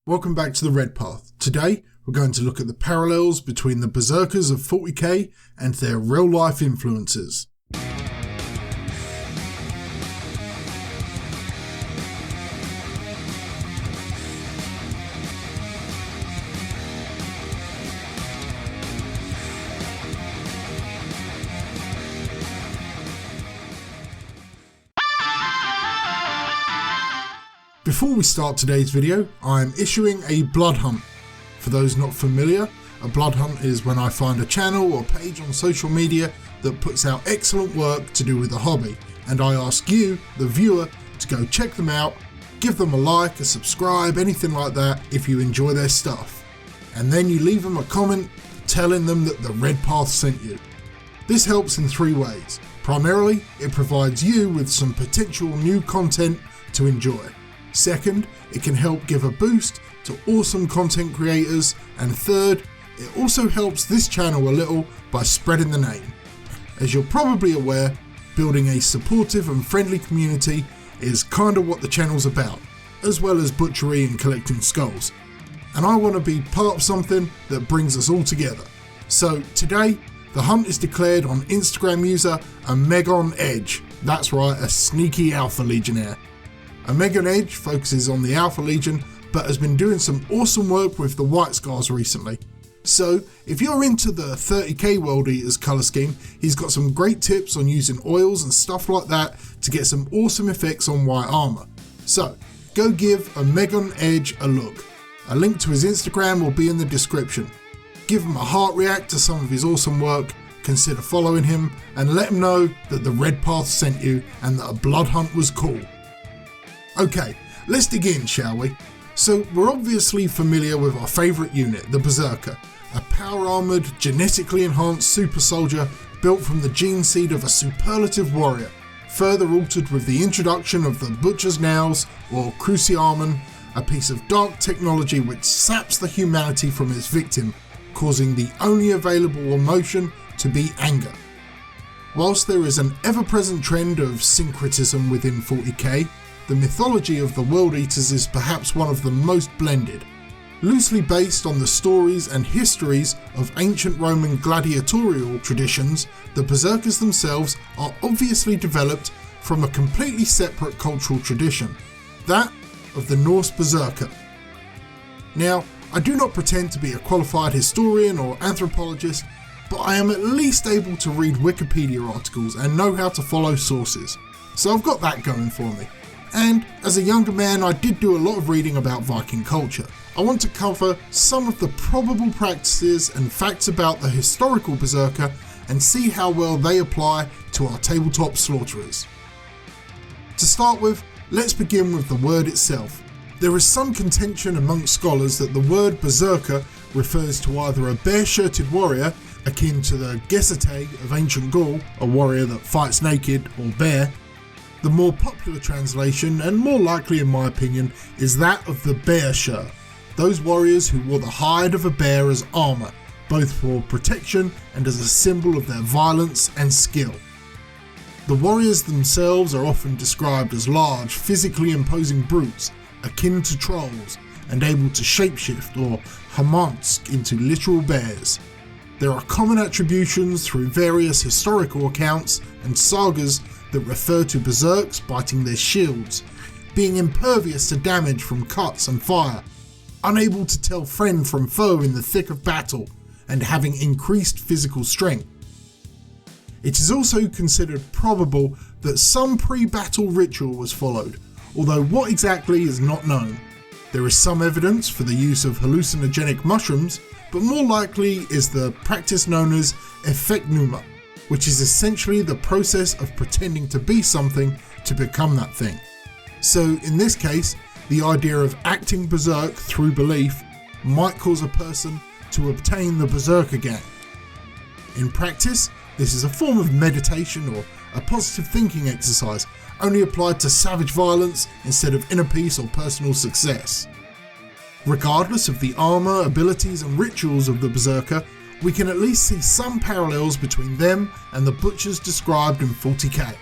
Welcome back to the Red Path. Today, we're going to look at the parallels between the Berzerkers of 40k and their real-life influences. Before we start today's video, I am issuing a blood hunt. For those not familiar, a blood hunt is when I find a channel or page on social media that puts out excellent work to do with a hobby, and I ask you, the viewer, to go check them out, give them a like, a subscribe, anything like that if you enjoy their stuff. And then you leave them a comment telling them that the Red Path sent you. This helps in three ways. Primarily, it provides you with some potential new content to enjoy. Second, it can help give a boost to awesome content creators, and third, it also helps this channel a little by spreading the name. As you're probably aware, building a supportive and friendly community is kind of what the channel's about, as well as butchery and collecting skulls. And I want to be part of something that brings us all together. So today, the hunt is declared on Instagram user Megon Edge. That's right, a sneaky Alpha Legionnaire. Megon Edge focuses on the Alpha Legion, but has been doing some awesome work with the White Scars recently. So, if you're into the 30k World Eaters colour scheme, he's got some great tips on using oils and stuff like that to get some awesome effects on white armour. So, go give Megon Edge a look. A link to his Instagram will be in the description. Give him a heart react to some of his awesome work, consider following him, and let him know that the Red Path sent you and that a blood hunt was cool. Okay, let's dig in, shall we? So, we're obviously familiar with our favourite unit, the Berzerker, a power-armoured, genetically enhanced super soldier built from the gene seed of a superlative warrior, further altered with the introduction of the Butcher's Nails, or Cruciarmen, a piece of dark technology which saps the humanity from its victim, causing the only available emotion to be anger. Whilst there is an ever-present trend of syncretism within 40k, the mythology of the World Eaters is perhaps one of the most blended. Loosely based on the stories and histories of ancient Roman gladiatorial traditions, the Berzerkers themselves are obviously developed from a completely separate cultural tradition, that of the Norse Berzerker. Now, I do not pretend to be a qualified historian or anthropologist, but I am at least able to read Wikipedia articles and know how to follow sources, so I've got that going for me. And as a younger man, I did do a lot of reading about Viking culture. I want to cover some of the probable practices and facts about the historical Berzerker and see how well they apply to our tabletop slaughterers. To start with, let's begin with the word itself. There is some contention amongst scholars that the word Berzerker refers to either a bare-shirted warrior, akin to the Geseteg of ancient Gaul, a warrior that fights naked or bare. The more popular translation, and more likely in my opinion, is that of the berserker, those warriors who wore the hide of a bear as armour, both for protection and as a symbol of their violence and skill. The warriors themselves are often described as large, physically imposing brutes, akin to trolls, and able to shapeshift or hamansk into literal bears. There are common attributions through various historical accounts and sagas that refer to berserks biting their shields, being impervious to damage from cuts and fire, unable to tell friend from foe in the thick of battle, and having increased physical strength. It is also considered probable that some pre-battle ritual was followed, although what exactly is not known. There is some evidence for the use of hallucinogenic mushrooms, but more likely is the practice known as effectnuma, which is essentially the process of pretending to be something to become that thing. So in this case, the idea of acting berserk through belief might cause a person to obtain the berserker gang. In practice, this is a form of meditation or a positive thinking exercise, only applied to savage violence instead of inner peace or personal success. Regardless of the armour, abilities and rituals of the berserker, we can at least see some parallels between them and the butchers described in 40k.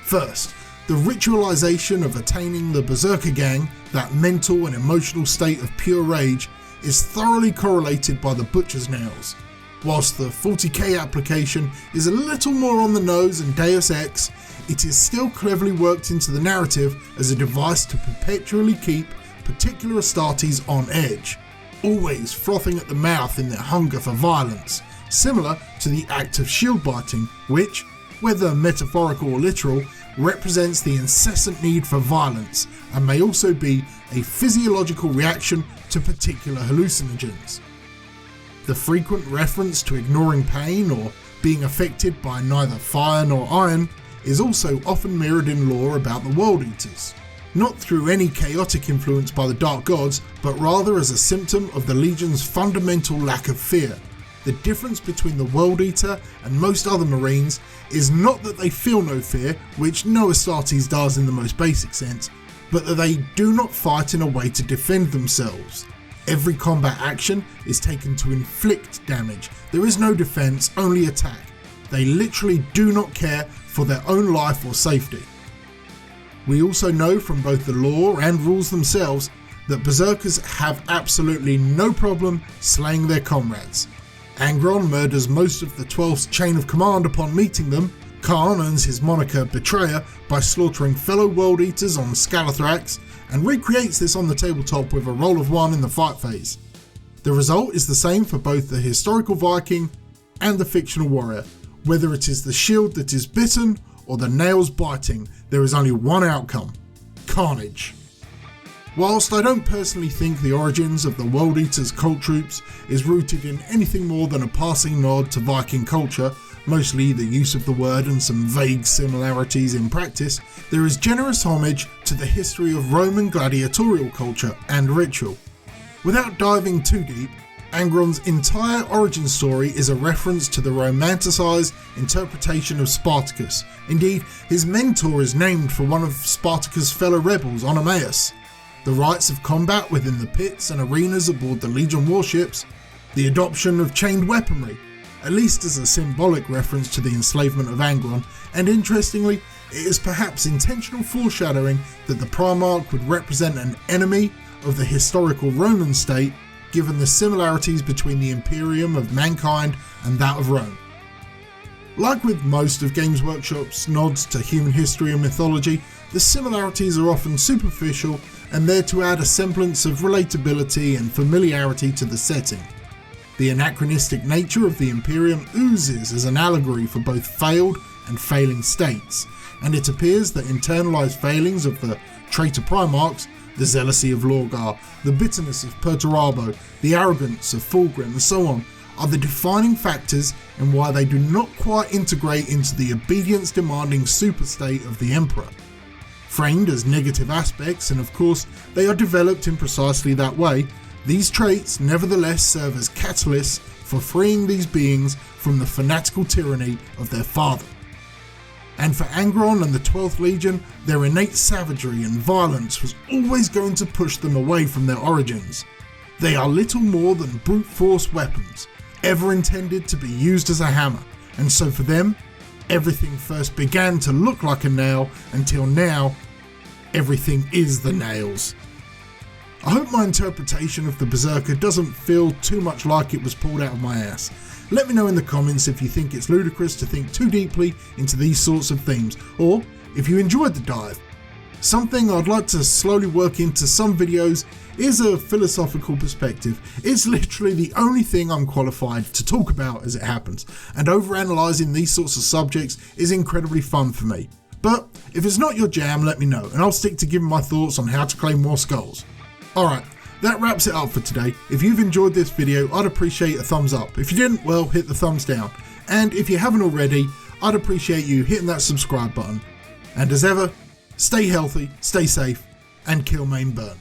First, The ritualization of attaining the Berzerker gang, that mental and emotional state of pure rage, is thoroughly correlated by the butcher's nails. Whilst the 40k application is a little more on the nose and Deus Ex, it is still cleverly worked into the narrative as a device to perpetually keep particular Astartes on edge, always frothing at the mouth in their hunger for violence, similar to the act of shield biting, which, whether metaphorical or literal, represents the incessant need for violence and may also be a physiological reaction to particular hallucinogens. The frequent reference to ignoring pain or being affected by neither fire nor iron is also often mirrored in lore about the World Eaters, not through any chaotic influence by the Dark Gods, but rather as a symptom of the Legion's fundamental lack of fear. The difference between the World Eater and most other Marines is not that they feel no fear, which no Astartes does in the most basic sense, but that they do not fight in a way to defend themselves. Every combat action is taken to inflict damage. There is no defense, only attack. They literally do not care for their own life or safety. We also know from both the lore and rules themselves that Berserkers have absolutely no problem slaying their comrades. Angron murders most of the 12th's chain of command upon meeting them. Khan earns his moniker Betrayer by slaughtering fellow World Eaters on Scalathrax, and recreates this on the tabletop with a roll of 1 in the fight phase. The result is the same for both the historical Viking and the fictional warrior. Whether it is the shield that is bitten or the nails biting, there is only one outcome: carnage. Whilst I don't personally think the origins of the World Eaters cult troops is rooted in anything more than a passing nod to Viking culture, mostly the use of the word and some vague similarities in practice, there is generous homage to the history of Roman gladiatorial culture and ritual. Without diving too deep, Angron's entire origin story is a reference to the romanticised interpretation of Spartacus. Indeed, his mentor is named for one of Spartacus' fellow rebels, Oenomaus. The rites of combat within the pits and arenas aboard the Legion warships, the adoption of chained weaponry, at least as a symbolic reference to the enslavement of Angron, and interestingly, it is perhaps intentional foreshadowing that the Primarch would represent an enemy of the historical Roman state, given the similarities between the Imperium of mankind and that of Rome. Like with most of Games Workshop's nods to human history and mythology, the similarities are often superficial and there to add a semblance of relatability and familiarity to the setting. The anachronistic nature of the Imperium oozes as an allegory for both failed and failing states, and it appears that internalized failings of the traitor Primarchs, the zealousy of Lorgar, the bitterness of Perturabo, the arrogance of Fulgrim, and so on, are the defining factors in why they do not quite integrate into the obedience-demanding superstate of the Emperor. Framed as negative aspects, and of course they are developed in precisely that way, these traits nevertheless serve as catalysts for freeing these beings from the fanatical tyranny of their father. And for Angron and the 12th Legion, their innate savagery and violence was always going to push them away from their origins. They are little more than brute force weapons, ever intended to be used as a hammer, and so for them, everything first began to look like a nail until now, everything is the nails. I hope my interpretation of the Berzerker doesn't feel too much like it was pulled out of my ass. Let me know in the comments if you think it's ludicrous to think too deeply into these sorts of themes, or if you enjoyed the dive. Something I'd like to slowly work into some videos is a philosophical perspective. It's literally the only thing I'm qualified to talk about as it happens, and overanalyzing these sorts of subjects is incredibly fun for me. But if it's not your jam, let me know, and I'll stick to giving my thoughts on how to claim more skulls. Alright, that wraps it up for today. If you've enjoyed this video, I'd appreciate a thumbs up. If you didn't, well, hit the thumbs down. And if you haven't already, I'd appreciate you hitting that subscribe button. And as ever, stay healthy, stay safe, and kill, maim, burn.